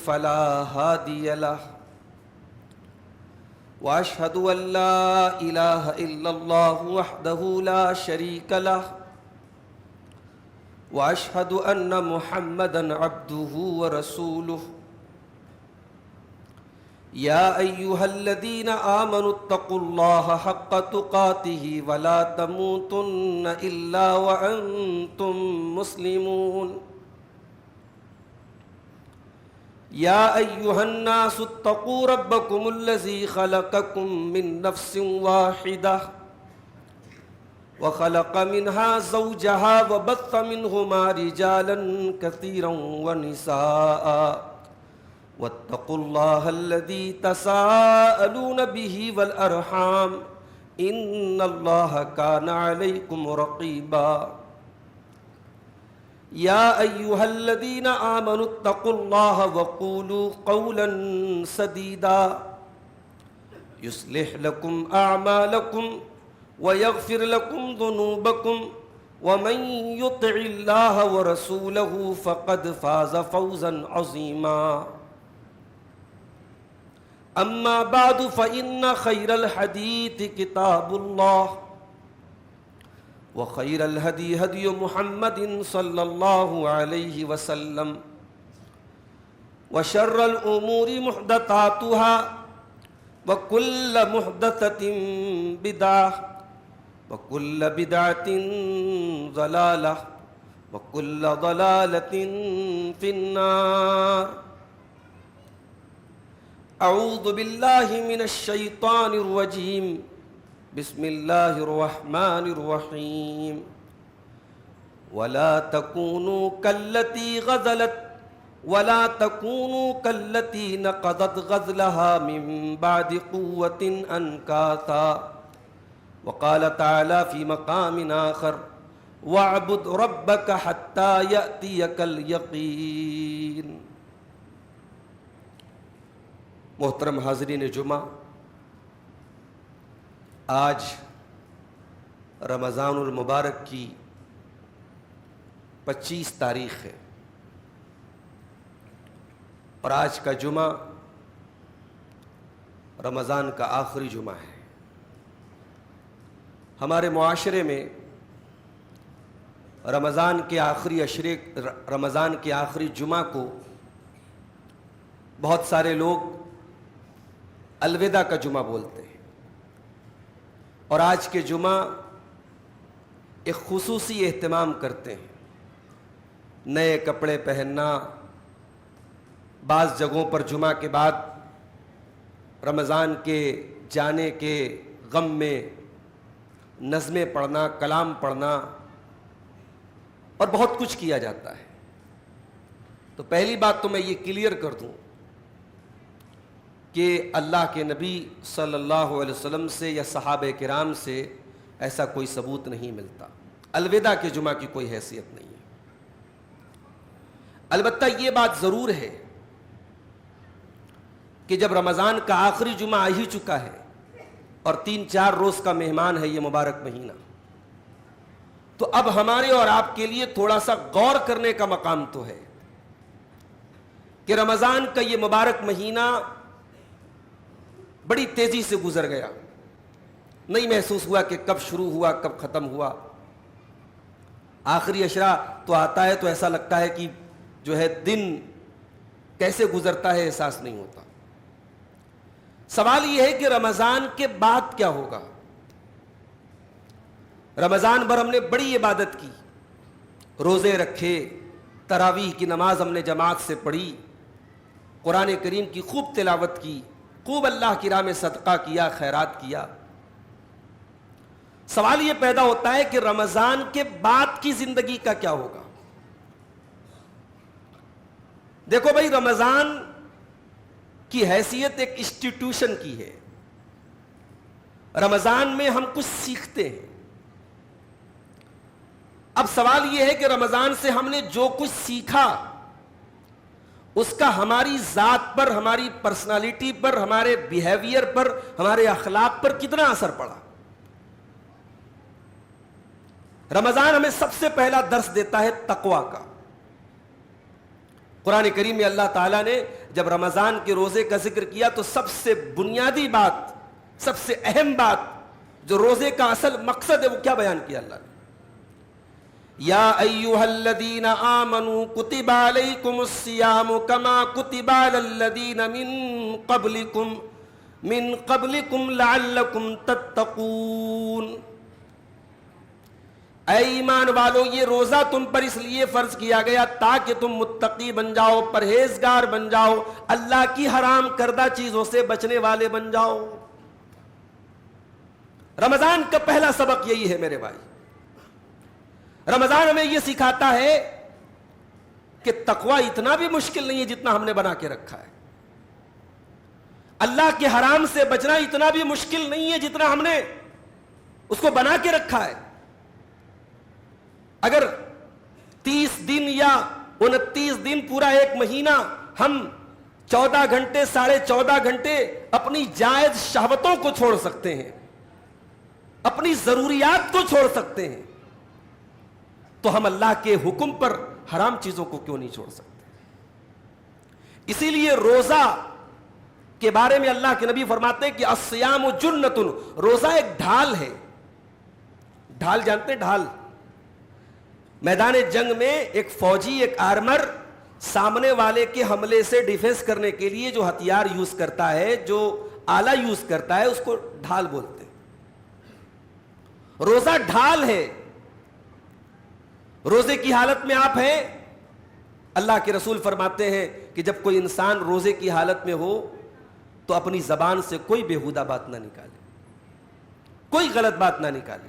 فلا هادي له وأشهد أن لا إله إلا الله وحده لا شريك له وأشهد أن محمدًا عبده ورسوله يا أيها الذين آمنوا اتقوا الله حق تقاته ولا تموتن إلا وأنتم مسلمون يا أيها الناس اتقوا ربكم الذي خلقكم من نفس واحدة وخلق منها زوجها وبث منهما رجالا كثيرا ونساء واتقوا الله الذي تساءلون به والأرحام إن الله كان عليكم رقيبا يا أيها الذين آمنوا اتقوا الله وقولوا قولا سديدا يصلح لكم أعمالكم ويغفر لكم ذنوبكم ومن يطع الله ورسوله فقد فاز فوزا عظيما أما بعد فإن خير الحديث كتاب الله وخير الهدي هدي محمد صلى الله عليه وسلم وشر الأمور محدثاتها وكل محدثة بدعة وكل بدعة ضلالة وكل ضلالة في النار أعوذ بالله من الشيطان الرجيم بسم الله الرحمن الرحيم ولا تكونوا كالتي نقضت غزلها من بعد قوة أنكاثا وقال تعالى في مقام آخر واعبد ربك حتى يأتيك اليقين. محترم حاضرین جمعہ، آج رمضان المبارک کی 25 تاریخ ہے اور آج کا جمعہ رمضان کا آخری جمعہ ہے. ہمارے معاشرے میں رمضان کے آخری جمعہ کو بہت سارے لوگ الوداع کا جمعہ بولتے ہیں، اور آج کے جمعہ ایک خصوصی اہتمام کرتے ہیں. نئے کپڑے پہننا، بعض جگہوں پر جمعہ کے بعد رمضان کے جانے کے غم میں نظمیں پڑھنا، کلام پڑھنا اور بہت کچھ کیا جاتا ہے. تو پہلی بات تو میں یہ کلیئر کر دوں کہ اللہ کے نبی صلی اللہ علیہ وسلم سے یا صحابہ کرام سے ایسا کوئی ثبوت نہیں ملتا. الوداع کے جمعہ کی کوئی حیثیت نہیں ہے. البتہ یہ بات ضرور ہے کہ جب رمضان کا آخری جمعہ آ ہی چکا ہے اور 3-4 روز کا مہمان ہے یہ مبارک مہینہ، تو اب ہمارے اور آپ کے لیے تھوڑا سا غور کرنے کا مقام تو ہے کہ رمضان کا یہ مبارک مہینہ بڑی تیزی سے گزر گیا. نہیں محسوس ہوا کہ کب شروع ہوا کب ختم ہوا. آخری عشرہ تو آتا ہے تو ایسا لگتا ہے کہ جو ہے دن کیسے گزرتا ہے احساس نہیں ہوتا. سوال یہ ہے کہ رمضان کے بعد کیا ہوگا. رمضان بھر ہم نے بڑی عبادت کی، روزے رکھے، تراویح کی نماز ہم نے جماعت سے پڑھی، قرآن کریم کی خوب تلاوت کی، خوب اللہ کی راہ میں صدقہ کیا، خیرات کیا. سوال یہ پیدا ہوتا ہے کہ رمضان کے بعد کی زندگی کا کیا ہوگا. دیکھو بھائی، رمضان کی حیثیت ایک انسٹیٹیوشن کی ہے. رمضان میں ہم کچھ سیکھتے ہیں. اب سوال یہ ہے کہ رمضان سے ہم نے جو کچھ سیکھا اس کا ہماری ذات پر، ہماری پرسنالٹی پر، ہمارے بیہیویئر پر، ہمارے اخلاق پر کتنا اثر پڑا. رمضان ہمیں سب سے پہلا درس دیتا ہے تقویٰ کا. قرآن کریم میں اللہ تعالیٰ نے جب رمضان کے روزے کا ذکر کیا تو سب سے بنیادی بات، سب سے اہم بات جو روزے کا اصل مقصد ہے وہ کیا بیان کیا اللہ نے؟ یا ایھا الذین آمنوا کتب علیکم الصیام کما کتب علی الذین من قبلکم لعلکم تتقون۔ اے ایمان والو، یہ روزہ تم پر اس لیے فرض کیا گیا تاکہ تم متقی بن جاؤ، پرہیزگار بن جاؤ، اللہ کی حرام کردہ چیزوں سے بچنے والے بن جاؤ۔ رمضان کا پہلا سبق یہی ہے میرے بھائی۔ رمضان ہمیں یہ سکھاتا ہے کہ تقوی اتنا بھی مشکل نہیں ہے جتنا ہم نے بنا کے رکھا ہے۔ اللہ کے حرام سے بچنا اتنا بھی مشکل نہیں ہے جتنا ہم نے اس کو بنا کے رکھا ہے۔ اگر 30 دن یا 29 دن پورا ایک مہینہ ہم 14 گھنٹے 14.5 گھنٹے اپنی جائز شہوتوں کو چھوڑ سکتے ہیں، اپنی ضروریات کو چھوڑ سکتے ہیں، تو ہم اللہ کے حکم پر حرام چیزوں کو کیوں نہیں چھوڑ سکتے؟ اسی لیے روزہ کے بارے میں اللہ کے نبی فرماتے ہیں کہ الصیام جنۃ، روزہ ایک ڈھال ہے۔ ڈھال جانتے ہیں؟ ڈھال میدان جنگ میں ایک فوجی، ایک آرمر سامنے والے کے حملے سے ڈیفنس کرنے کے لیے جو ہتھیار یوز کرتا ہے، جو آلہ یوز کرتا ہے، اس کو ڈھال بولتے ہیں۔ روزہ ڈھال ہے۔ روزے کی حالت میں آپ ہیں، اللہ کے رسول فرماتے ہیں کہ جب کوئی انسان روزے کی حالت میں ہو تو اپنی زبان سے کوئی بیہودہ بات نہ نکالے، کوئی غلط بات نہ نکالے۔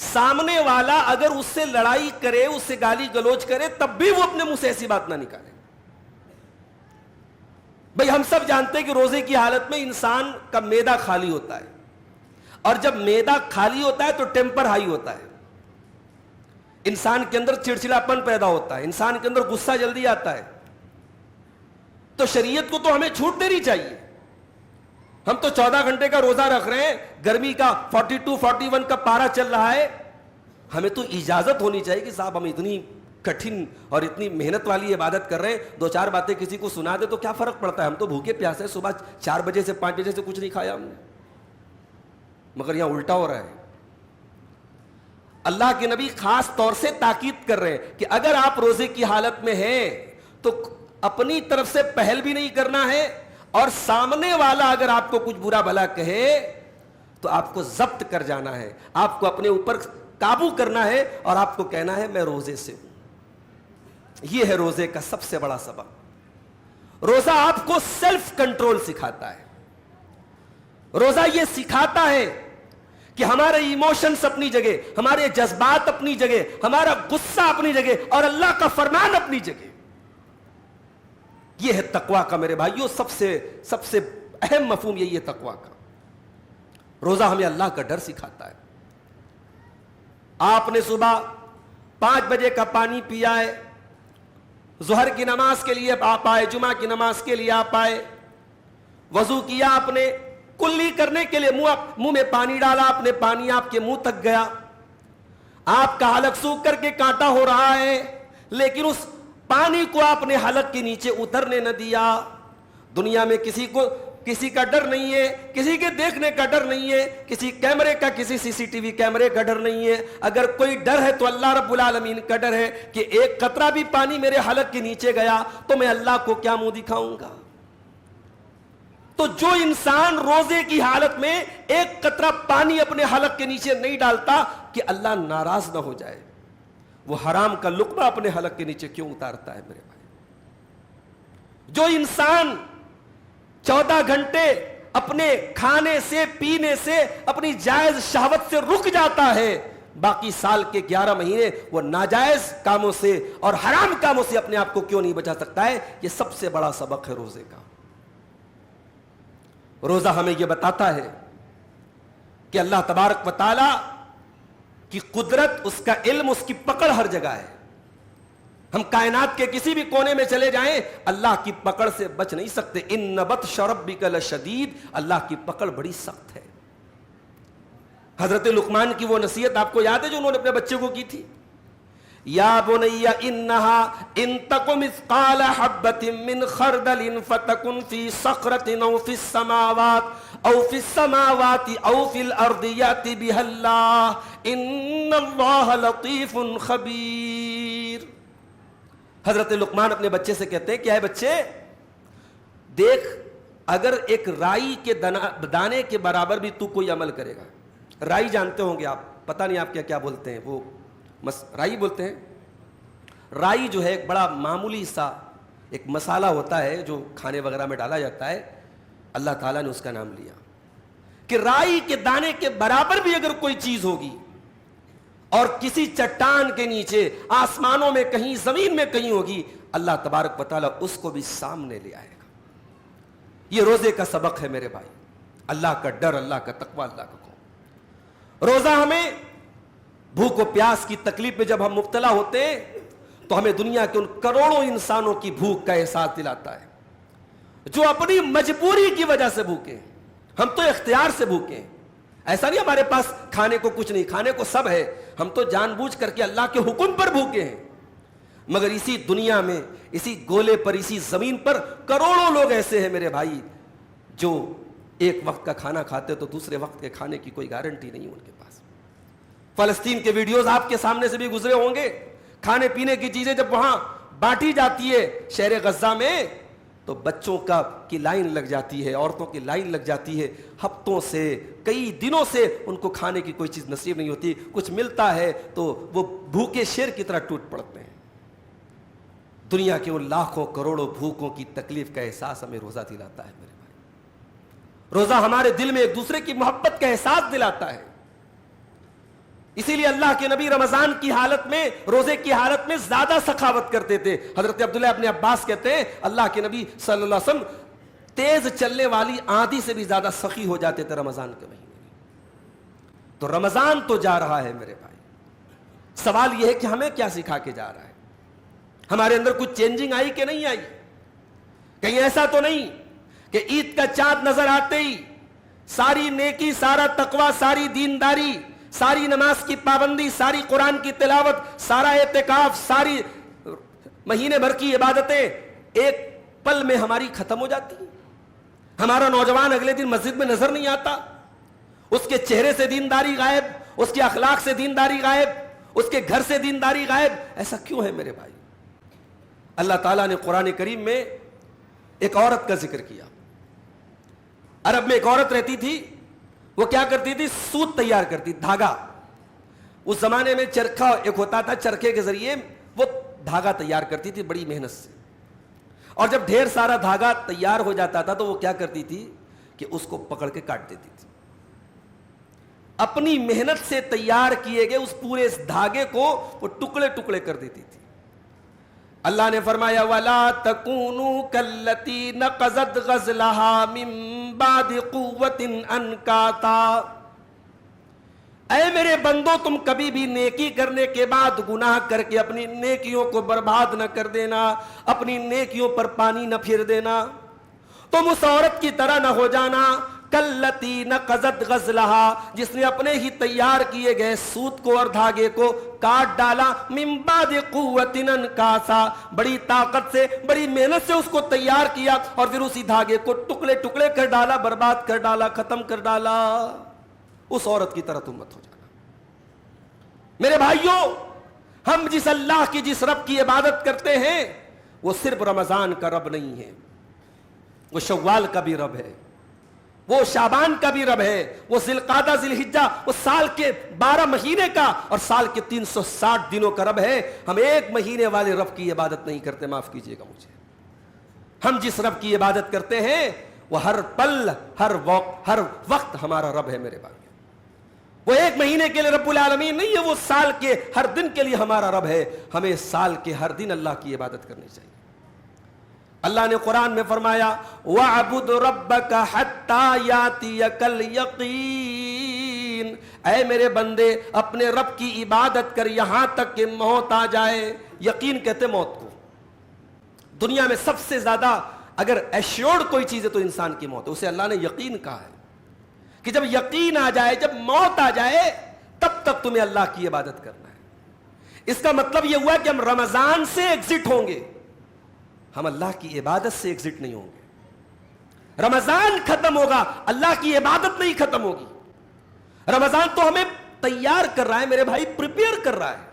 سامنے والا اگر اس سے لڑائی کرے، اس سے گالی گلوچ کرے، تب بھی وہ اپنے منہ سے ایسی بات نہ نکالے۔ بھئی ہم سب جانتے ہیں کہ روزے کی حالت میں انسان کا معدہ خالی ہوتا ہے، اور جب معدہ خالی ہوتا ہے تو ٹیمپر ہائی ہوتا ہے، انسان کے اندر چڑچڑاپن پیدا ہوتا ہے، انسان کے اندر غصہ جلدی آتا ہے۔ تو شریعت کو تو ہمیں چھوٹ دینی چاہیے۔ ہم تو 14 گھنٹے کا روزہ رکھ رہے ہیں، گرمی کا 42 41 کا پارا چل رہا ہے، ہمیں تو اجازت ہونی چاہیے کہ صاحب ہم اتنی کٹھن اور اتنی محنت والی عبادت کر رہے ہیں، 2-4 باتیں کسی کو سنا دے تو کیا فرق پڑتا ہے؟ ہم تو بھوکے پیاسے، صبح 4 بجے سے 5 بجے سے کچھ نہیں کھایا ہم نے، مگر یہاں الٹا ہو رہا ہے۔ اللہ کے نبی خاص طور سے تاکید کر رہے ہیں کہ اگر آپ روزے کی حالت میں ہیں تو اپنی طرف سے پہل بھی نہیں کرنا ہے، اور سامنے والا اگر آپ کو کچھ برا بھلا کہے تو آپ کو ضبط کر جانا ہے، آپ کو اپنے اوپر قابو کرنا ہے، اور آپ کو کہنا ہے میں روزے سے ہوں۔ یہ ہے روزے کا سب سے بڑا سبق۔ روزہ آپ کو سیلف کنٹرول سکھاتا ہے۔ روزہ یہ سکھاتا ہے کہ ہمارے ایموشنز اپنی جگہ، ہمارے جذبات اپنی جگہ، ہمارا غصہ اپنی جگہ، اور اللہ کا فرمان اپنی جگہ۔ یہ ہے تقوی کا میرے بھائیوں، سب سے اہم مفہوم یہی ہے تقوی کا۔ روزہ ہمیں اللہ کا ڈر سکھاتا ہے۔ آپ نے صبح 5 بجے کا پانی پیا ہے، ظہر کی نماز کے لیے آپ آئے، جمعہ کی نماز کے لیے آپ آئے، وضو کیا آپ نے، کلی کرنے کے لیے منہ میں پانی ڈالا آپ نے، پانی آپ کے منہ تک گیا، آپ کا حلق سوکھ کر کے کانٹا ہو رہا ہے، لیکن اس پانی کو آپ نے حلق کے نیچے اترنے نہ دیا۔ دنیا میں کسی کا ڈر نہیں ہے، کسی کے دیکھنے کا ڈر نہیں ہے، کسی کیمرے کا، کسی CCTV کیمرے کا ڈر نہیں ہے۔ اگر کوئی ڈر ہے تو اللہ رب العالمین کا ڈر ہے کہ ایک قطرہ بھی پانی میرے حلق کے نیچے گیا تو میں اللہ کو کیا منہ دکھاؤں گا۔ تو جو انسان روزے کی حالت میں ایک قطرہ پانی اپنے حلق کے نیچے نہیں ڈالتا کہ اللہ ناراض نہ ہو جائے، وہ حرام کا لقمہ اپنے حلق کے نیچے کیوں اتارتا ہے میرے بھائی؟ جو انسان 14 گھنٹے اپنے کھانے سے، پینے سے، اپنی جائز شہوت سے رک جاتا ہے، باقی سال کے 11 مہینے وہ ناجائز کاموں سے اور حرام کاموں سے اپنے آپ کو کیوں نہیں بچا سکتا ہے؟ یہ سب سے بڑا سبق ہے روزے کا۔ روزہ ہمیں یہ بتاتا ہے کہ اللہ تبارک و تعالی کی قدرت، اس کا علم، اس کی پکڑ ہر جگہ ہے۔ ہم کائنات کے کسی بھی کونے میں چلے جائیں، اللہ کی پکڑ سے بچ نہیں سکتے۔ ان بطش ربک لشدید، اللہ کی پکڑ بڑی سخت ہے۔ حضرت لقمان کی وہ نصیحت آپ کو یاد ہے جو انہوں نے اپنے بچے کو کی تھی؟ یا بنی انہا ان تک مثقال حبۃ من خردل فتکن فی صخرۃ او فی السماوات او فی السماوات او فی الارض یأت بها اللہ ان اللہ لطیف خبیر۔ حضرت لقمان اپنے بچے سے کہتے ہیں، کیا ہے بچے، دیکھ اگر ایک رائی کے دانے کے برابر بھی تو کوئی عمل کرے گا، رائی جانتے ہوں گے آپ، پتہ نہیں آپ کیا کیا بولتے ہیں، وہ رائی بولتے ہیں۔ رائی جو ہے ایک بڑا معمولی سا ایک مسالہ ہوتا ہے جو کھانے وغیرہ میں ڈالا جاتا ہے، اللہ تعالیٰ نے اس کا نام لیا کہ رائی کے دانے کے برابر بھی اگر کوئی چیز ہوگی اور کسی چٹان کے نیچے، آسمانوں میں کہیں، زمین میں کہیں ہوگی، اللہ تبارک و تعالیٰ اس کو بھی سامنے لے آئے گا۔ یہ روزے کا سبق ہے میرے بھائی، اللہ کا ڈر، اللہ کا تقوی، اللہ کا خوف۔ روزہ ہمیں بھوک و پیاس کی تکلیف میں جب ہم مبتلا ہوتے ہیں تو ہمیں دنیا کے ان کروڑوں انسانوں کی بھوک کا احساس دلاتا ہے جو اپنی مجبوری کی وجہ سے بھوکے ہیں۔ ہم تو اختیار سے بھوکے ہیں، ایسا نہیں ہمارے پاس کھانے کو کچھ نہیں، کھانے کو سب ہے، ہم تو جان بوجھ کر کے اللہ کے حکم پر بھوکے ہیں۔ مگر اسی دنیا میں، اسی گولے پر، اسی زمین پر کروڑوں لوگ ایسے ہیں میرے بھائی جو ایک وقت کا کھانا کھاتے تو دوسرے وقت کے کھانے کی کوئی گارنٹی نہیں ان کے پاس۔ فلسطین کے ویڈیوز آپ کے سامنے سے بھی گزرے ہوں گے، کھانے پینے کی چیزیں جب وہاں بانٹی جاتی ہے شہر غزہ میں تو بچوں کی لائن لگ جاتی ہے، عورتوں کی لائن لگ جاتی ہے، ہفتوں سے، کئی دنوں سے ان کو کھانے کی کوئی چیز نصیب نہیں ہوتی، کچھ ملتا ہے تو وہ بھوکے شیر کی طرح ٹوٹ پڑتے ہیں۔ دنیا کے ان لاکھوں کروڑوں بھوکوں کی تکلیف کا احساس ہمیں روزہ دلاتا ہے میرے بھائی۔ روزہ ہمارے دل میں ایک دوسرے کی محبت کا احساس دلاتا ہے۔ اسی لیے اللہ کے نبی رمضان کی حالت میں، روزے کی حالت میں زیادہ سخاوت کرتے تھے۔ حضرت عبداللہ ابن عباس کہتے ہیں اللہ کے نبی صلی اللہ علیہ وسلم تیز چلنے والی آندھی سے بھی زیادہ سخی ہو جاتے تھے رمضان کے مہینے میں۔ تو رمضان تو جا رہا ہے میرے بھائی، سوال یہ ہے کہ ہمیں کیا سکھا کے جا رہا ہے؟ ہمارے اندر کچھ چینجنگ آئی کہ نہیں آئی؟ کہیں ایسا تو نہیں کہ عید کا چاند نظر آتے ہی ساری نیکی، سارا تقوی، ساری دینداری، ساری نماز کی پابندی، ساری قرآن کی تلاوت، سارا اعتکاف، ساری مہینے بھر کی عبادتیں ایک پل میں ہماری ختم ہو جاتی ہیں؟ ہمارا نوجوان اگلے دن مسجد میں نظر نہیں آتا، اس کے چہرے سے دینداری غائب، اس کے اخلاق سے دینداری غائب، اس کے گھر سے دینداری غائب، ایسا کیوں ہے میرے بھائی؟ اللہ تعالیٰ نے قرآن کریم میں ایک عورت کا ذکر کیا۔ عرب میں ایک عورت رہتی تھی، وہ کیا کرتی تھی؟ سوت تیار کرتی، دھاگا۔ اس زمانے میں چرخہ ایک ہوتا تھا، چرخے کے ذریعے وہ دھاگا تیار کرتی تھی بڑی محنت سے، اور جب ڈھیر سارا دھاگا تیار ہو جاتا تھا تو وہ کیا کرتی تھی کہ اس کو پکڑ کے کاٹ دیتی تھی۔ اپنی محنت سے تیار کیے گئے اس پورے اس دھاگے کو وہ ٹکڑے ٹکڑے کر دیتی تھی۔ اللہ نے فرمایا وَلَا تَكُونُوا كَالَّتِي نَقَضَتْ غَزْلَهَا مِن بَعْدِ قُوَّةٍ أَنْكَاثًا، اے میرے بندو تم کبھی بھی نیکی کرنے کے بعد گناہ کر کے اپنی نیکیوں کو برباد نہ کر دینا، اپنی نیکیوں پر پانی نہ پھیر دینا، تم اس عورت کی طرح نہ ہو جانا کلتی نقضت غزلها، جس نے اپنے ہی تیار کیے گئے سوت کو اور دھاگے کو کاٹ ڈالا، من بعد قوت انکاسا، بڑی طاقت سے، بڑی محنت سے اس کو تیار کیا اور پھر اسی دھاگے کو ٹکڑے ٹکڑے کر ڈالا، برباد کر ڈالا، ختم کر ڈالا۔ اس عورت کی طرح تم مت ہو جانا۔ میرے بھائیوں، ہم جس اللہ کی، جس رب کی عبادت کرتے ہیں وہ صرف رمضان کا رب نہیں ہے، وہ شوال کا بھی رب ہے، وہ شعبان کا بھی رب ہے، وہ ذی القعدہ ذی الحجہ، وہ سال کے 12 مہینے کا اور سال کے 360 دنوں کا رب ہے۔ ہم ایک مہینے والے رب کی عبادت نہیں کرتے، معاف کیجئے گا مجھے۔ ہم جس رب کی عبادت کرتے ہیں وہ ہر پل، ہر وقت ہمارا رب ہے میرے بھائی۔ وہ ایک مہینے کے لیے رب العالمین نہیں ہے، وہ سال کے ہر دن کے لیے ہمارا رب ہے۔ ہمیں سال کے ہر دن اللہ کی عبادت کرنی چاہیے۔ اللہ نے قرآن میں فرمایا وَاعْبُدْ رَبَّكَ حَتَّى يَأْتِيَكَ الْيَقِينُ، اے میرے بندے اپنے رب کی عبادت کر یہاں تک کہ موت آ جائے۔ یقین کہتے موت کو۔ دنیا میں سب سے زیادہ اگر ایشورڈ کوئی چیز ہے تو انسان کی موت ہے، اسے اللہ نے یقین کہا ہے کہ جب یقین آ جائے، جب موت آ جائے تب تک تمہیں اللہ کی عبادت کرنا ہے۔ اس کا مطلب یہ ہوا کہ ہم رمضان سے ایگزٹ ہوں گے، ہم اللہ کی عبادت سے ایگزٹ نہیں ہوں گے۔ رمضان ختم ہوگا، اللہ کی عبادت نہیں ختم ہوگی۔ رمضان تو ہمیں تیار کر رہا ہے میرے بھائی، پریپیئر کر رہا ہے۔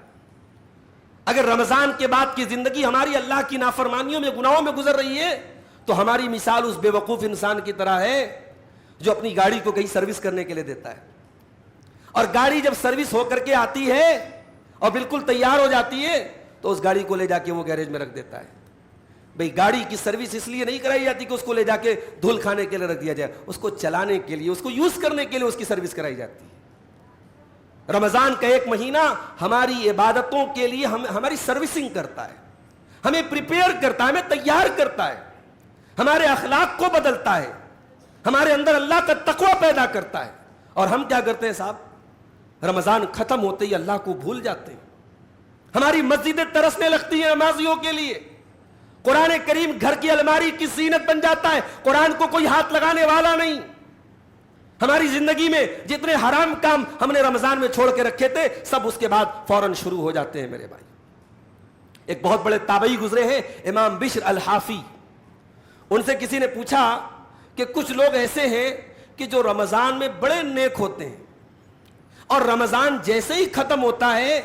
اگر رمضان کے بعد کی زندگی ہماری اللہ کی نافرمانیوں میں، گناہوں میں گزر رہی ہے تو ہماری مثال اس بے وقوف انسان کی طرح ہے جو اپنی گاڑی کو کہیں سروس کرنے کے لیے دیتا ہے، اور گاڑی جب سروس ہو کر کے آتی ہے اور بالکل تیار ہو جاتی ہے تو اس گاڑی کو لے جا کے وہ گیریج میں رکھ دیتا ہے۔ بھئی گاڑی کی سروس اس لیے نہیں کرائی جاتی کہ اس کو لے جا کے دھول کھانے کے لیے رکھ دیا جائے، اس کو چلانے کے لیے، اس کو یوز کرنے کے لیے اس کی سروس کرائی جاتی ہے۔ رمضان کا ایک مہینہ ہماری عبادتوں کے لیے ہماری سروسنگ کرتا ہے، ہمیں پریپیئر کرتا ہے، ہمیں تیار کرتا ہے، ہمارے اخلاق کو بدلتا ہے، ہمارے اندر اللہ کا تقوی پیدا کرتا ہے۔ اور ہم کیا کرتے ہیں صاحب، رمضان ختم ہوتے ہی اللہ کو بھول جاتے ہیں۔ ہماری مسجدیں ترسنے لگتی ہیں نمازیوں کے لیے، قرآن کریم گھر کی الماری کی زینت بن جاتا ہے، قرآن کو کوئی ہاتھ لگانے والا نہیں۔ ہماری زندگی میں جتنے حرام کام ہم نے رمضان میں چھوڑ کے رکھے تھے سب اس کے بعد فوراً شروع ہو جاتے ہیں میرے بھائی۔ ایک بہت بڑے تابعی گزرے ہیں امام بشر الحافی، ان سے کسی نے پوچھا کہ کچھ لوگ ایسے ہیں کہ جو رمضان میں بڑے نیک ہوتے ہیں اور رمضان جیسے ہی ختم ہوتا ہے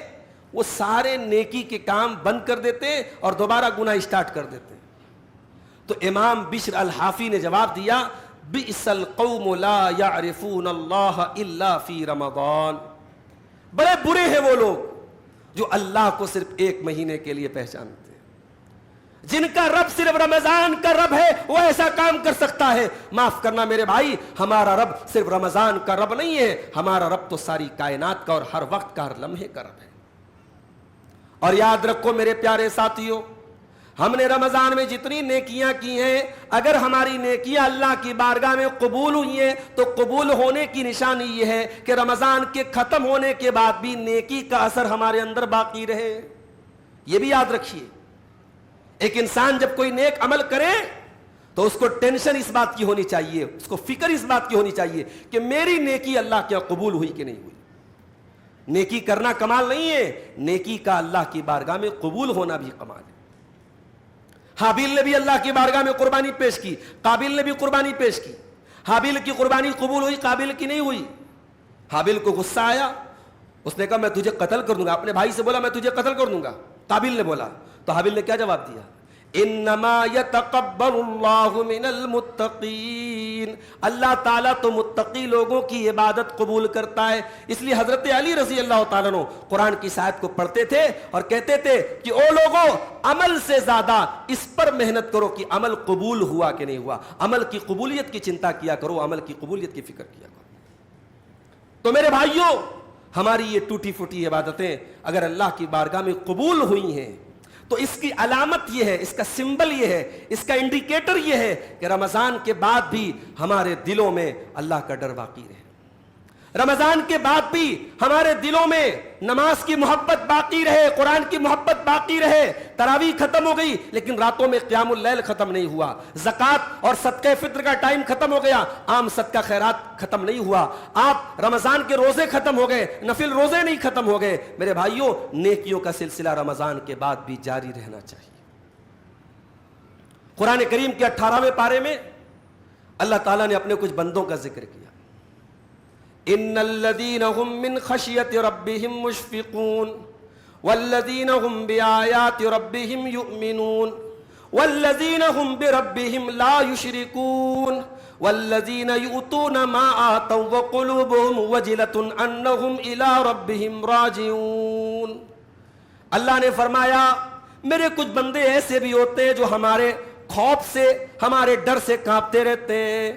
وہ سارے نیکی کے کام بند کر دیتے ہیں اور دوبارہ گناہ اسٹارٹ کر دیتے ہیں۔ تو امام بشر الحافی نے جواب دیا، بئس القوم لا يعرفون اللہ الا فی رمضان، بڑے برے ہیں وہ لوگ جو اللہ کو صرف ایک مہینے کے لیے پہچانتے ہیں، جن کا رب صرف رمضان کا رب ہے وہ ایسا کام کر سکتا ہے۔ معاف کرنا میرے بھائی، ہمارا رب صرف رمضان کا رب نہیں ہے، ہمارا رب تو ساری کائنات کا اور ہر وقت کا، ہر لمحے کا رب ہے۔ اور یاد رکھو میرے پیارے ساتھیوں، ہم نے رمضان میں جتنی نیکیاں کی ہیں، اگر ہماری نیکیاں اللہ کی بارگاہ میں قبول ہوئی ہیں تو قبول ہونے کی نشانی یہ ہے کہ رمضان کے ختم ہونے کے بعد بھی نیکی کا اثر ہمارے اندر باقی رہے۔ یہ بھی یاد رکھیے، ایک انسان جب کوئی نیک عمل کرے تو اس کو ٹینشن اس بات کی ہونی چاہیے، اس کو فکر اس بات کی ہونی چاہیے کہ میری نیکی اللہ کے قبول ہوئی کہ نہیں ہوئی۔ نیکی کرنا کمال نہیں ہے، نیکی کا اللہ کی بارگاہ میں قبول ہونا بھی کمال ہے۔ حابیل نے بھی اللہ کی بارگاہ میں قربانی پیش کی، قابیل نے بھی قربانی پیش کی، حابیل کی قربانی قبول ہوئی، قابیل کی نہیں ہوئی۔ حابیل کو غصہ آیا، اس نے کہا میں تجھے قتل کر دوں گا، اپنے بھائی سے بولا میں تجھے قتل کر دوں گا۔ قابیل نے بولا تو حابیل نے کیا جواب دیا، انما یتقبل اللہ من المتقین، اللہ تعالیٰ تو متقی لوگوں کی عبادت قبول کرتا ہے۔ اس لیے حضرت علی رضی اللہ تعالیٰ عنہ قرآن کی اس آیت کو پڑھتے تھے اور کہتے تھے کہ او لوگوں، عمل سے زیادہ اس پر محنت کرو کہ عمل قبول ہوا کہ نہیں ہوا، عمل کی قبولیت کی چنتا کیا کرو، عمل کی قبولیت کی فکر کیا کرو۔ تو میرے بھائیوں، ہماری یہ ٹوٹی پھوٹی عبادتیں اگر اللہ کی بارگاہ میں قبول ہوئی ہیں تو اس کی علامت یہ ہے، اس کا سمبل یہ ہے، اس کا انڈیکیٹر یہ ہے کہ رمضان کے بعد بھی ہمارے دلوں میں اللہ کا ڈر باقی رہے، رمضان کے بعد بھی ہمارے دلوں میں نماز کی محبت باقی رہے، قرآن کی محبت باقی رہے۔ تراویح ختم ہو گئی لیکن راتوں میں قیام اللیل ختم نہیں ہوا، زکوٰۃ اور صدقہ فطر کا ٹائم ختم ہو گیا، عام صدقہ خیرات ختم نہیں ہوا، آپ رمضان کے روزے ختم ہو گئے، نفل روزے نہیں ختم ہو گئے۔ میرے بھائیوں، نیکیوں کا سلسلہ رمضان کے بعد بھی جاری رہنا چاہیے۔ قرآن کریم کے 18ویں پارے میں اللہ تعالیٰ نے اپنے کچھ بندوں کا ذکر کیا، ان الذين هم من خشية ربهم مشفقون والذين هم بآيات ربهم يؤمنون والذين هم بربهم لا يشركون والذين يؤتون ما آتوا وقلوبهم وجلة أنهم إلى ربهم راجعون۔ اللہ نے فرمایا میرے کچھ بندے ایسے بھی ہوتے ہیں جو ہمارے خوف سے، ہمارے ڈر سے کانپتے رہتے ہیں،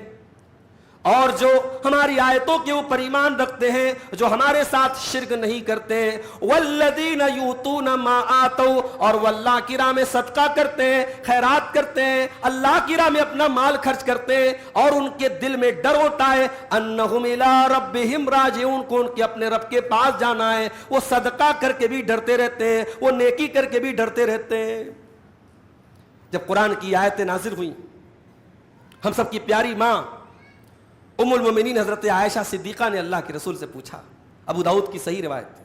اور جو ہماری آیتوں کے اوپر ایمان رکھتے ہیں، جو ہمارے ساتھ شرک نہیں کرتے ہیں۔ والذین یؤتون ما آتوا، اور وہ اللہ کی راہ میں صدقہ کرتے ہیں، خیرات کرتے ہیں، اللہ کی راہ میں اپنا مال خرچ کرتے ہیں، اور ان کے دل میں ڈر ہوتا ہے انہم الی ربہم راجعون، کو ان کے اپنے رب کے پاس جانا ہے۔ وہ صدقہ کر کے بھی ڈرتے رہتے ہیں، وہ نیکی کر کے بھی ڈرتے رہتے ہیں۔ جب قرآن کی آیتیں نازل ہوئیں، ہم سب کی پیاری ماں ام المومنین حضرت عائشہ صدیقہ نے اللہ کے رسول سے پوچھا، ابو داؤد کی صحیح روایت ہے،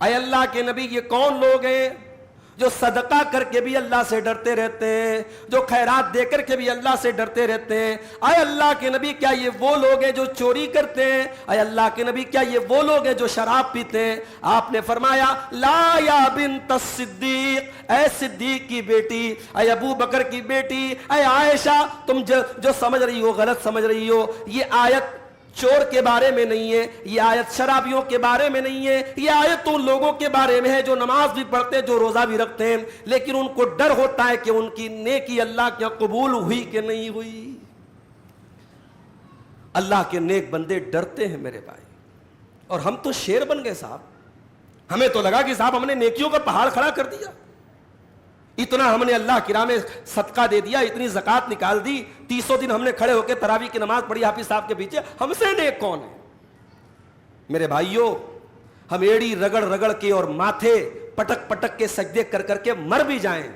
اے اللہ کے نبی یہ کون لوگ ہیں جو صدقہ کر کے بھی اللہ سے ڈرتے رہتے ہیں, جو خیرات دے کر کے بھی اللہ سے ڈرتے رہتے ہیں؟ اے اللہ کے نبی کیا یہ وہ لوگ ہیں جو چوری کرتے ہیں؟ اے اللہ کے نبی کیا یہ وہ لوگ ہیں جو شراب پیتے ہیں؟ آپ نے فرمایا لا یا بنت الصدیق, اے صدیق کی بیٹی, اے ابو بکر کی بیٹی, اے عائشہ, تم جو سمجھ رہی ہو غلط سمجھ رہی ہو. یہ آیت چور کے بارے میں نہیں ہے, یہ آیت شرابیوں کے بارے میں نہیں ہے, یہ آیت ان لوگوں کے بارے میں ہے جو نماز بھی پڑھتے ہیں, جو روزہ بھی رکھتے ہیں, لیکن ان کو ڈر ہوتا ہے کہ ان کی نیکی اللہ کے قبول ہوئی کہ نہیں ہوئی. اللہ کے نیک بندے ڈرتے ہیں میرے بھائی, اور ہم تو شیر بن گئے صاحب. ہمیں تو لگا کہ صاحب ہم نے نیکیوں کا پہاڑ کھڑا کر دیا, اتنا ہم نے اللہ کی راہ میں صدقہ دے دیا, اتنی زکوٰۃ نکال دی, 300 دن ہم نے کھڑے ہو کے تراویح کی نماز پڑھی حافظ صاحب کے پیچھے, ہم سے نیک کون ہے؟ میرے بھائیوں, ہم ایڑی رگڑ رگڑ کے اور ماتھے پٹک پٹک کے سجدے کر کر کے مر بھی جائیں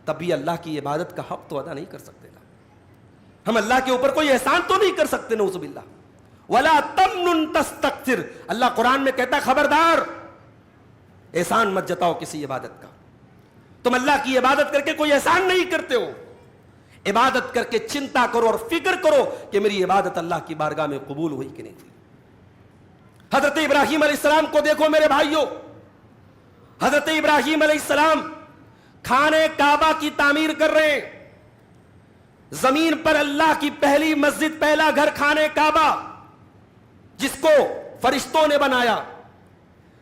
تب بھی اللہ کی عبادت کا حق تو ادا نہیں کر سکتے نا. ہم اللہ کے اوپر کوئی احسان تو نہیں کر سکتے, نعوذ باللہ. وَلَا تَمْنُن تَسْتَكْثِرْ, اللہ قرآن میں کہتا ہے خبردار احسان مت جتاؤ کسی عبادت کا. تم اللہ کی عبادت کر کے کوئی احسان نہیں کرتے ہو, عبادت کر کے چنتا کرو اور فکر کرو کہ میری عبادت اللہ کی بارگاہ میں قبول ہوئی کہ نہیں ہوئی. حضرت ابراہیم علیہ السلام کو دیکھو میرے بھائیوں, حضرت ابراہیم علیہ السلام خانہ کعبہ کی تعمیر کر رہے ہیں, زمین پر اللہ کی پہلی مسجد, پہلا گھر خانہ کعبہ, جس کو فرشتوں نے بنایا,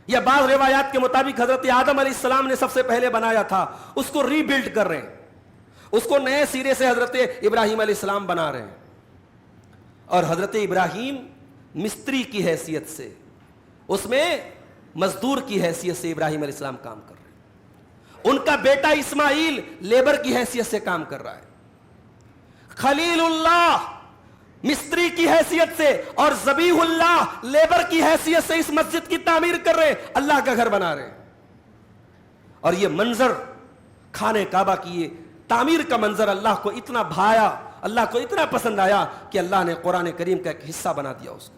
یا بعض روایات کے مطابق حضرت آدم علیہ السلام نے سب سے پہلے بنایا تھا, اس کو ری بلڈ کر رہے ہیں, اس کو نئے سرے سے حضرت ابراہیم علیہ السلام بنا رہے ہیں. اور حضرت ابراہیم مستری کی حیثیت سے, اس میں مزدور کی حیثیت سے ابراہیم علیہ السلام کام کر رہے ہیں. ان کا بیٹا اسماعیل لیبر کی حیثیت سے کام کر رہا ہے. خلیل اللہ مستری کی حیثیت سے اور ذبیح اللہ لیبر کی حیثیت سے اس مسجد کی تعمیر کر رہے ہیں, اللہ کا گھر بنا رہے ہیں. اور یہ منظر خانہ کعبہ کی یہ تعمیر کا منظر اللہ کو اتنا بھایا, اللہ کو اتنا پسند آیا کہ اللہ نے قرآن کریم کا ایک حصہ بنا دیا اس کو.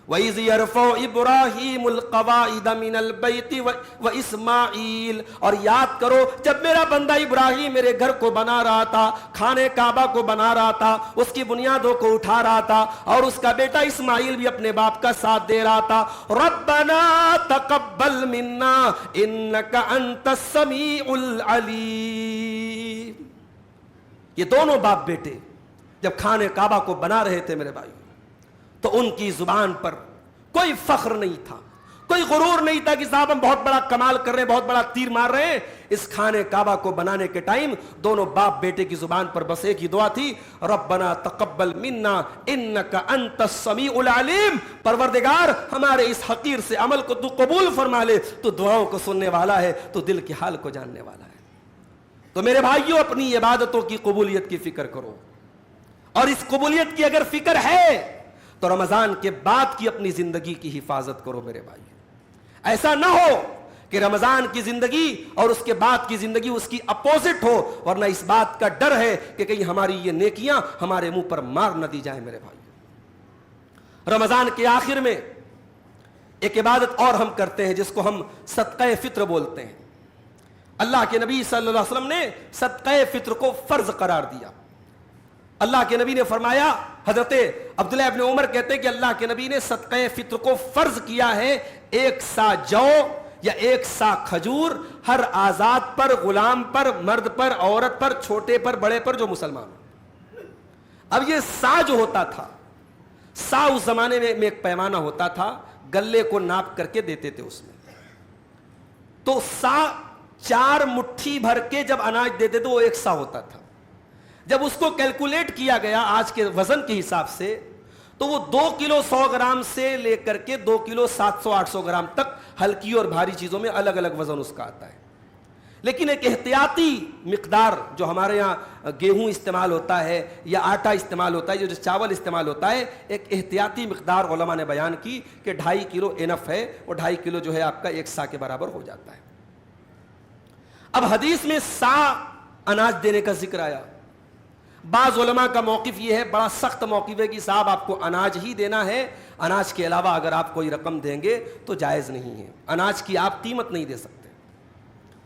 وَإِذْ يَرْفَعُ إِبْرَاهِيمُ الْقَوَاعِدَ مِنَ الْبَيْتِ وَإِسْمَاعِيلُ, اور یاد کرو جب میرا بندہ ابراہیم میرے گھر کو بنا رہا تھا, خانہ کعبہ کو بنا رہا تھا, اس کی بنیادوں کو اٹھا رہا تھا, اور اس کا بیٹا اسماعیل بھی اپنے باپ کا ساتھ دے رہا تھا. رَبَّنَا تَقَبَّلْ مِنَّا إِنَّكَ أَنْتَ السَّمِيعُ الْعَلِيمُ. یہ دونوں باپ بیٹے جب خانہ کعبہ کو بنا رہے تھے میرے بھائی, تو ان کی زبان پر کوئی فخر نہیں تھا, کوئی غرور نہیں تھا کہ صاحب ہم بہت بڑا کمال کر رہے ہیں, بہت بڑا تیر مار رہے ہیں. اس خانہ کعبہ کو بنانے کے ٹائم دونوں باپ بیٹے کی زبان پر بس ایک ہی دعا تھی, ربنا تقبل منا انک انت السمیع العلیم. پروردگار ہمارے اس حقیر سے عمل کو تو قبول فرما لے, تو دعاؤں کو سننے والا ہے, تو دل کے حال کو جاننے والا ہے. تو میرے بھائیوں, اپنی عبادتوں کی قبولیت کی فکر کرو, اور اس قبولیت کی اگر فکر ہے تو رمضان کے بعد کی اپنی زندگی کی حفاظت کرو میرے بھائی. ایسا نہ ہو کہ رمضان کی زندگی اور اس کے بعد کی زندگی اس کی اپوزٹ ہو, ورنہ اس بات کا ڈر ہے کہ کہیں ہماری یہ نیکیاں ہمارے منہ پر مار نہ دی جائیں میرے بھائی. رمضان کے آخر میں ایک عبادت اور ہم کرتے ہیں جس کو ہم صدقہ فطر بولتے ہیں. اللہ کے نبی صلی اللہ علیہ وسلم نے صدقہ فطر کو فرض قرار دیا. اللہ کے نبی نے فرمایا, حضرت عبداللہ ابن عمر کہتے ہیں کہ اللہ کے نبی نے صدقہ فطر کو فرض کیا ہے 1 سا جو یا 1 سا کھجور ہر آزاد پر, غلام پر, مرد پر, عورت پر, چھوٹے پر, بڑے پر جو مسلمان ہو. اب یہ سا جو ہوتا تھا, سا اس زمانے میں ایک پیمانہ ہوتا تھا, گلے کو ناپ کر کے دیتے تھے اس میں. تو سا 4 مٹھی بھر کے جب اناج دیتے تھے وہ 1 سا ہوتا تھا. جب اس کو کیلکولیٹ کیا گیا آج کے وزن کے حساب سے, تو وہ 2 کلو 100 گرام سے لے کر کے 2 کلو 700-800 گرام تک ہلکی اور بھاری چیزوں میں الگ الگ وزن اس کا آتا ہے. لیکن ایک احتیاطی مقدار جو ہمارے یہاں گیہوں استعمال ہوتا ہے یا آٹا استعمال ہوتا ہے, جو چاول استعمال ہوتا ہے, ایک احتیاطی مقدار علماء نے بیان کی کہ 2.5 کلو انف ہے, وہ 2.5 کلو جو ہے آپ کا 1 سا کے برابر ہو جاتا ہے. اب حدیث میں سا اناج دینے کا ذکر آیا. بعض علماء کا موقف یہ ہے, بڑا سخت موقف ہے, کہ صاحب آپ کو اناج ہی دینا ہے, اناج کے علاوہ اگر آپ کوئی رقم دیں گے تو جائز نہیں ہے, اناج کی آپ قیمت نہیں دے سکتے.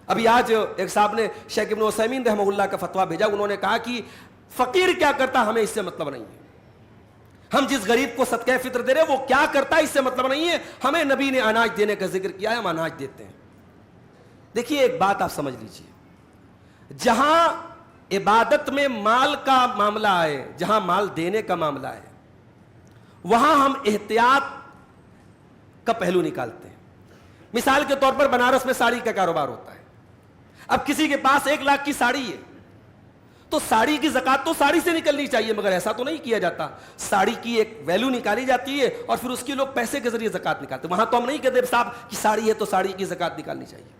ابھی آج ایک صاحب نے شیخ ابن عثیمین رحمہ اللہ کا فتویٰ بھیجا, انہوں نے کہا کہ فقیر کیا کرتا ہمیں اس سے مطلب نہیں ہے, ہم جس غریب کو صدقہ فطر دے رہے ہیں وہ کیا کرتا ہے اس سے مطلب نہیں ہے, ہمیں نبی نے اناج دینے کا ذکر کیا ہے, ہم اناج دیتے ہیں. دیکھیے ایک بات آپ سمجھ لیجئے, جہاں عبادت میں مال کا معاملہ آئے, جہاں مال دینے کا معاملہ ہے, وہاں ہم احتیاط کا پہلو نکالتے ہیں. مثال کے طور پر بنارس میں ساڑی کا کاروبار ہوتا ہے, اب کسی کے پاس 1 لاکھ کی ساڑی ہے تو ساڑی کی زکات تو ساڑی سے نکلنی چاہیے, مگر ایسا تو نہیں کیا جاتا. ساڑی کی ایک ویلیو نکالی جاتی ہے اور پھر اس کی لوگ پیسے کے ذریعے زکات نکالتے ہیں. وہاں تو ہم نہیں کہتے صاحب کہ ساڑی ہے تو ساڑی کی زکات نکالنی چاہیے.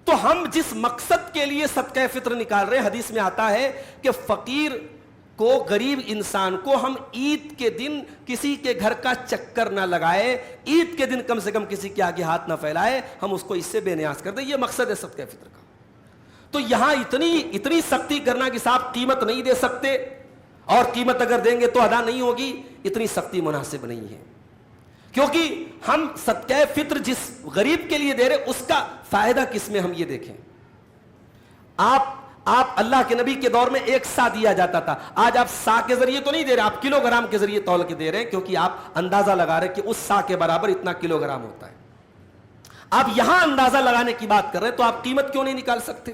تو ہم جس مقصد کے لیے صدقہ فطر نکال رہے ہیں, حدیث میں آتا ہے کہ فقیر کو, غریب انسان کو ہم عید کے دن کسی کے گھر کا چکر نہ لگائے, عید کے دن کم سے کم کسی کے آگے ہاتھ نہ پھیلائے, ہم اس کو اس سے بے نیاز کر دیں. یہ مقصد ہے صدقہ فطر کا. تو یہاں اتنی سختی کرنا کہ صاحب قیمت نہیں دے سکتے, اور قیمت اگر دیں گے تو ادا نہیں ہوگی, اتنی سختی مناسب نہیں ہے. کیونکہ ہم صدقہ فطر جس غریب کے لیے دے رہے اس کا فائدہ کس میں, ہم یہ دیکھیں. آپ اللہ کے نبی کے دور میں 1 سا دیا جاتا تھا, آج آپ سا کے ذریعے تو نہیں دے رہے, آپ کلو گرام کے ذریعے تول کے دے رہے ہیں, کیونکہ آپ اندازہ لگا رہے ہیں کہ اس سا کے برابر اتنا کلو گرام ہوتا ہے. آپ یہاں اندازہ لگانے کی بات کر رہے ہیں تو آپ قیمت کیوں نہیں نکال سکتے؟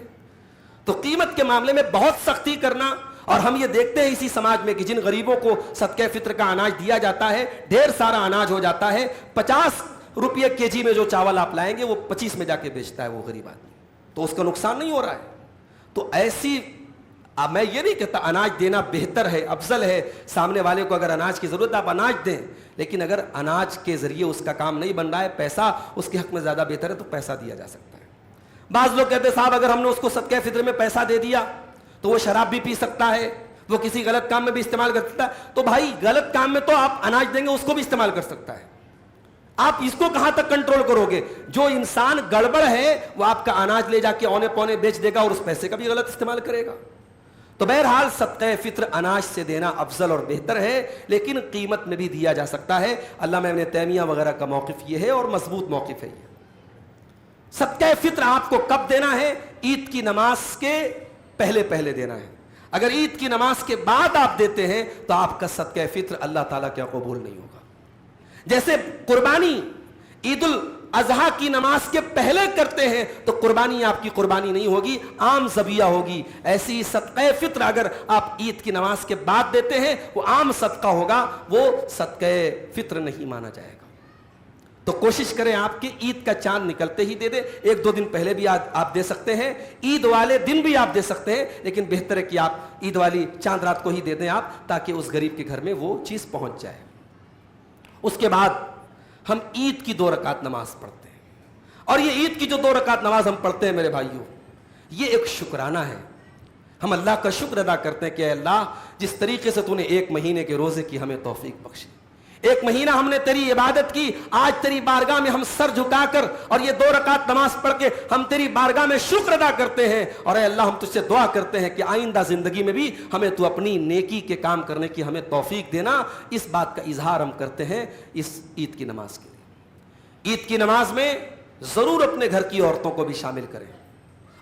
تو قیمت کے معاملے میں بہت سختی کرنا, اور ہم یہ دیکھتے ہیں اسی سماج میں کہ جن غریبوں کو صدقہ فطر کا اناج دیا جاتا ہے, ڈھیر سارا اناج ہو جاتا ہے, 50 روپے کے جی میں جو چاول آپ لائیں گے وہ 25 میں جا کے بیچتا ہے وہ غریب آدمی, تو اس کا نقصان نہیں ہو رہا ہے. تو ایسی, میں یہ نہیں کہتا اناج دینا بہتر ہے, افضل ہے, سامنے والے کو اگر اناج کی ضرورت ہے آپ اناج دیں, لیکن اگر اناج کے ذریعے اس کا کام نہیں بن رہا ہے, پیسہ اس کے حق میں زیادہ بہتر ہے, تو پیسہ دیا جا سکتا ہے. بعض لوگ کہتے ہیں صاحب اگر ہم نے اس کو صدقہ فطر میں پیسہ دے دیا تو وہ شراب بھی پی سکتا ہے, وہ کسی غلط کام میں بھی استعمال کر سکتا ہے. تو بھائی غلط کام میں تو آپ اناج دیں گے اس کو بھی استعمال کر سکتا ہے, آپ اس کو کہاں تک کنٹرول کرو گے؟ جو انسان گڑبڑ ہے وہ آپ کا اناج لے جا کے اونے پونے بیچ دے گا اور اس پیسے کا بھی غلط استعمال کرے گا. تو بہرحال صدقہ فطر اناج سے دینا افضل اور بہتر ہے, لیکن قیمت میں بھی دیا جا سکتا ہے. علامہ ابن تیمیہ وغیرہ کا موقف یہ ہے اور مضبوط موقف ہے یہ. صدقہ فطر آپ کو کب دینا ہے؟ عید کی نماز کے پہلے دینا ہے. اگر عید کی نماز کے بعد آپ دیتے ہیں تو آپ کا صدقہ فطر اللہ تعالیٰ کیا قبول نہیں ہوگا. جیسے قربانی عید الاضحیٰ کی نماز کے پہلے کرتے ہیں تو قربانی آپ کی قربانی نہیں ہوگی, عام ذبیحہ ہوگی. ایسی ہی صدقہ فطر اگر آپ عید کی نماز کے بعد دیتے ہیں وہ عام صدقہ ہوگا, وہ صدقہ فطر نہیں مانا جائے گا. تو کوشش کریں آپ کی عید کا چاند نکلتے ہی دے دیں, 1-2 دن پہلے بھی آپ دے سکتے ہیں, عید والے دن بھی آپ دے سکتے ہیں, لیکن بہتر ہے کہ آپ عید والی چاند رات کو ہی دے دیں آپ, تاکہ اس غریب کے گھر میں وہ چیز پہنچ جائے. اس کے بعد ہم عید کی 2 رکعت نماز پڑھتے ہیں, اور یہ عید کی جو 2 رکعت نماز ہم پڑھتے ہیں میرے بھائیوں, یہ ایک شکرانہ ہے. ہم اللہ کا شکر ادا کرتے ہیں کہ اے اللہ جس طریقے سے تو نے 1 مہینے کے روزے کی ہمیں توفیق بخشی, 1 مہینہ ہم نے تیری عبادت کی, آج تیری بارگاہ میں ہم سر جھکا کر اور یہ 2 رکعت نماز پڑھ کے ہم تیری بارگاہ میں شکر ادا کرتے ہیں. اور اے اللہ ہم تجھ سے دعا کرتے ہیں کہ آئندہ زندگی میں بھی ہمیں تو اپنی نیکی کے کام کرنے کی ہمیں توفیق دینا. اس بات کا اظہار ہم کرتے ہیں اس عید کی نماز کے لیے. عید کی نماز میں ضرور اپنے گھر کی عورتوں کو بھی شامل کریں,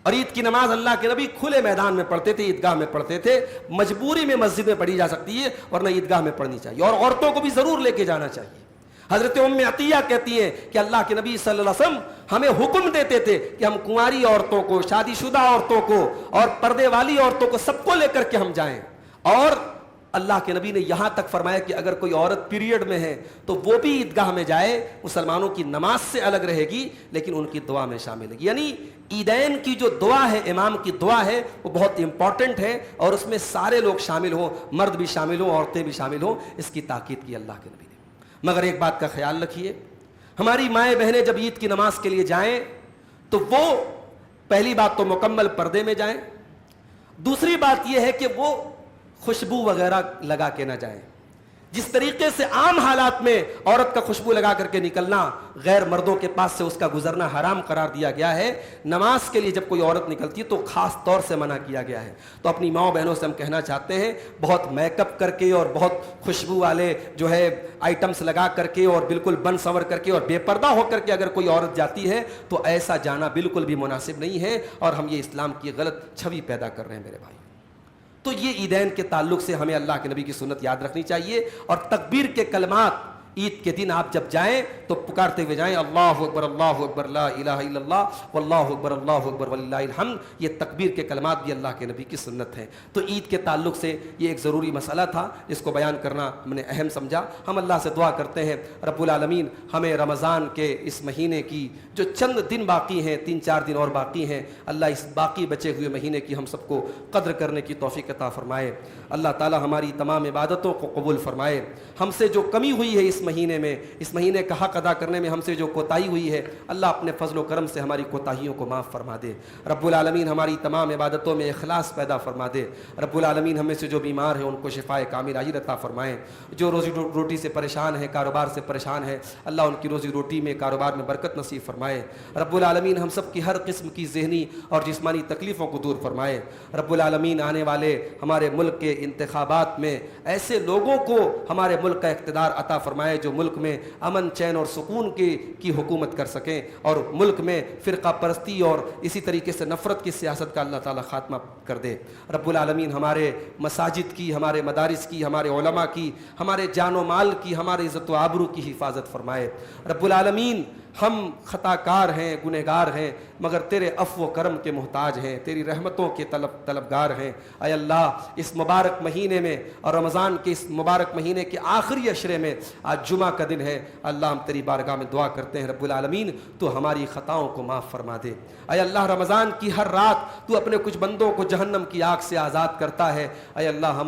اور عید کی نماز اللہ کے نبی کھلے میدان میں پڑھتے تھے, عیدگاہ میں پڑھتے تھے. مجبوری میں مسجد میں پڑھی جا سکتی ہے ورنہ عیدگاہ میں پڑھنی چاہیے, اور عورتوں کو بھی ضرور لے کے جانا چاہیے. حضرت ام عطیہ کہتی ہیں کہ اللہ کے نبی صلی اللہ علیہ وسلم ہمیں حکم دیتے تھے کہ ہم کنواری عورتوں کو, شادی شدہ عورتوں کو اور پردے والی عورتوں کو سب کو لے کر کے ہم جائیں. اور اللہ کے نبی نے یہاں تک فرمایا کہ اگر کوئی عورت پیریڈ میں ہے تو وہ بھی عیدگاہ میں جائے, مسلمانوں کی نماز سے الگ رہے گی لیکن ان کی دعا میں شامل ہے. یعنی عیدین کی جو دعا ہے, امام کی دعا ہے, وہ بہت امپورٹنٹ ہے, اور اس میں سارے لوگ شامل ہوں, مرد بھی شامل ہوں, عورتیں بھی شامل ہوں. اس کی تاکید کی اللہ کے نبی نے. مگر ایک بات کا خیال رکھیے, ہماری مائیں بہنیں جب عید کی نماز کے لیے جائیں تو وہ پہلی بات تو مکمل پردے میں جائیں, دوسری بات یہ ہے کہ وہ خوشبو وغیرہ لگا کے نہ جائیں. جس طریقے سے عام حالات میں عورت کا خوشبو لگا کر کے نکلنا غیر مردوں کے پاس سے اس کا گزرنا حرام قرار دیا گیا ہے، نماز کے لیے جب کوئی عورت نکلتی ہے تو خاص طور سے منع کیا گیا ہے۔ تو اپنی ماؤں بہنوں سے ہم کہنا چاہتے ہیں، بہت میک اپ کر کے اور بہت خوشبو والے جو ہے آئٹمس لگا کر کے اور بالکل بن سنور کر کے اور بے پردہ ہو کر کے اگر کوئی عورت جاتی ہے تو ایسا جانا بالکل بھی مناسب نہیں ہے، اور ہم یہ اسلام کی غلط چھوی پیدا کر رہے ہیں میرے بھائی۔ تو یہ عیدین کے تعلق سے ہمیں اللہ کے نبی کی سنت یاد رکھنی چاہیے، اور تکبیر کے کلمات عید کے دن آپ جب جائیں تو پکارتے ہوئے جائیں، اللہ اکبر لا الہ الا اللہ واللہ اکبر وللہ الحمد۔ یہ تکبیر کے کلمات بھی اللہ کے نبی کی سنت ہیں۔ تو عید کے تعلق سے یہ ایک ضروری مسئلہ تھا، جس کو بیان کرنا ہم نے اہم سمجھا۔ ہم اللہ سے دعا کرتے ہیں رب العالمین ہمیں رمضان کے اس مہینے کی جو چند دن باقی ہیں، 3-4 دن اور باقی ہیں، اللہ اس باقی بچے ہوئے مہینے کی ہم سب کو قدر کرنے کی توفیق عطا فرمائے۔ اللہ تعالی ہماری تمام عبادتوں کو قبول فرمائے۔ ہم سے جو کمی ہوئی ہے اس مہینے میں، اس مہینے کا حق ادا کرنے میں ہم سے جو کوتاہی ہوئی ہے، اللہ اپنے فضل و کرم سے ہماری کوتاہیوں کو معاف فرما دے۔ رب العالمین ہماری تمام عبادتوں میں اخلاص پیدا فرما دے۔ رب العالمین ہم میں سے جو بیمار ہیں ان کو شفائے کامل عاجل عطا فرمائے۔ جو روزی روٹی سے پریشان ہیں، کاروبار سے پریشان ہیں، اللہ ان کی روزی روٹی میں، کاروبار میں برکت نصیب فرمائے۔ رب العالمین ہم سب کی ہر قسم کی ذہنی اور جسمانی تکلیفوں کو دور فرمائے۔ رب العالمین آنے والے ہمارے ملک کے انتخابات میں ایسے لوگوں کو ہمارے ملک کا اقتدار عطا فرمائے جو ملک میں امن، چین اور سکون کی حکومت کر سکیں، اور ملک میں فرقہ پرستی اور اسی طریقے سے نفرت کی سیاست کا اللہ تعالیٰ خاتمہ کر دے۔ رب العالمین ہمارے مساجد کی، ہمارے مدارس کی، ہمارے علماء کی، ہمارے جان و مال کی، ہمارے عزت و آبرو کی حفاظت فرمائے۔ رب العالمین ہم خطا کار ہیں، گنہگار ہیں، مگر تیرے عفو و کرم کے محتاج ہیں، تیری رحمتوں کے طلبگار ہیں۔ اے اللہ اس مبارک مہینے میں اور رمضان کے اس مبارک مہینے کے آخری عشرے میں آج جمعہ کا دن ہے، اللہ ہم تیری بارگاہ میں دعا کرتے ہیں رب العالمین تو ہماری خطاؤں کو معاف فرما دے۔ اے اللہ رمضان کی ہر رات تو اپنے کچھ بندوں کو جہنم کی آگ سے آزاد کرتا ہے، اے اللہ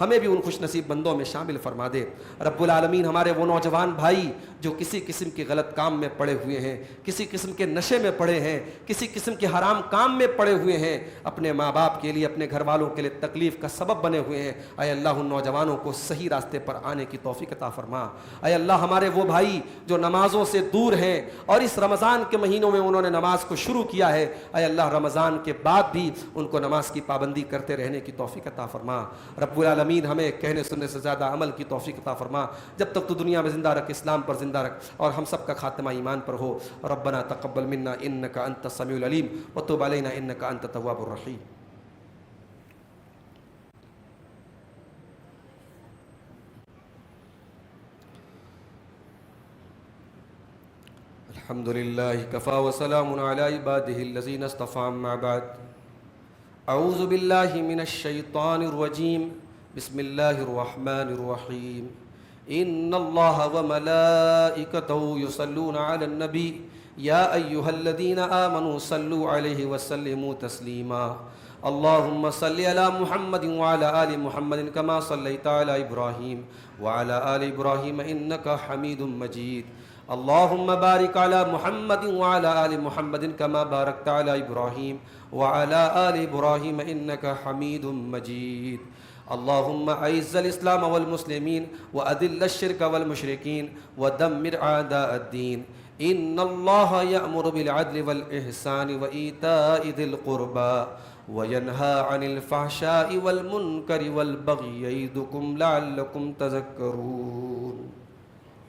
ہمیں بھی ان خوش نصیب بندوں میں شامل فرما دے۔ رب العالمین ہمارے وہ نوجوان بھائی جو کسی قسم کے غلط کام میں پڑے ہوئے ہیں، کسی قسم کے نشے میں پڑے ہیں، کسی قسم کے حرام کام میں پڑے ہوئے ہیں، اپنے ماں باپ کے لیے، اپنے گھر والوں کے لیے تکلیف کا سبب بنے ہوئے ہیں، اے اللہ ان نوجوانوں کو صحیح راستے پر آنے کی توفیق عطا فرما۔ اے اللہ ہمارے وہ بھائی جو نمازوں سے دور ہیں اور اس رمضان کے مہینوں میں انہوں نے نماز کو شروع کیا ہے، اے اللہ رمضان کے بعد بھی ان کو نماز کی پابندی کرتے رہنے کی توفیق عطا فرما۔ رب العالمین ہمیں کہنے سننے سے زیادہ عمل کی توفیق عطا فرما۔ جب تک تو دنیا میں زندہ رکھ، اسلام پر زندہ رکھ، اور ہم سب کا خاتمہ ایمان پر ہو۔ ربنا تقبل منا انك انت السميع العليم وتب علينا انك انت التواب الرحيم۔ الحمد لله كفى وسلام على عباده الذين اصطفى، أما بعد أعوذ بالله من الشيطان الرجيم، بسم الله الرحمن الرحيم۔ إن الله وملائكته يصلون على النبي يا أيها الذين آمنوا صلوا عليه وسلموا تسليما۔ اللهم صل على محمد وعلى آل محمد كما صليت على إبراهيم وعلى آل إبراهيم إنك حميد مجيد۔ اللهم بارك على محمد وعلى آل محمد كما باركت على إبراهيم وعلى آل إبراهيم إنك حميد مجيد۔ اللهم أعز الإسلام والمسلمين وأذل الشرك والمشركين ودمر أعداء الدين۔ إن الله يأمر بالعدل والإحسان وإيتاء ذي القربى وينهى عن الفحشاء والمنكر والبغي يعظكم لعلكم تذكرون۔